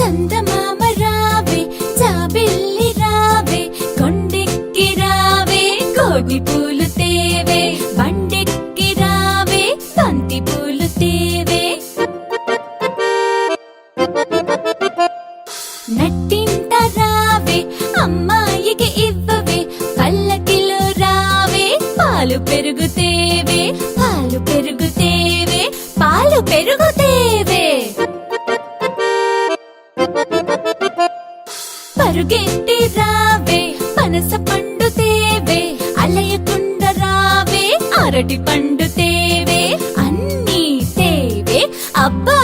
చందమామ రావే జాబిల్లి రావే కొండెక్కి రావే కోటి పూలు తేవే బండెక్కి రావే బంతి పూలు తేవే నట్టింట రావే అమ్మాయికి ఇవ్వవే పల్లకిలో రావే పాలు పెరుగు తేవే పాలు పెరుగు తేవే పాలు పెరుగు తేవే పరుగెట్టి రావే పనస పండు తేవే అలయకుండ రావే అరటి పండు తేవే అన్నీ తేవే అబ్బా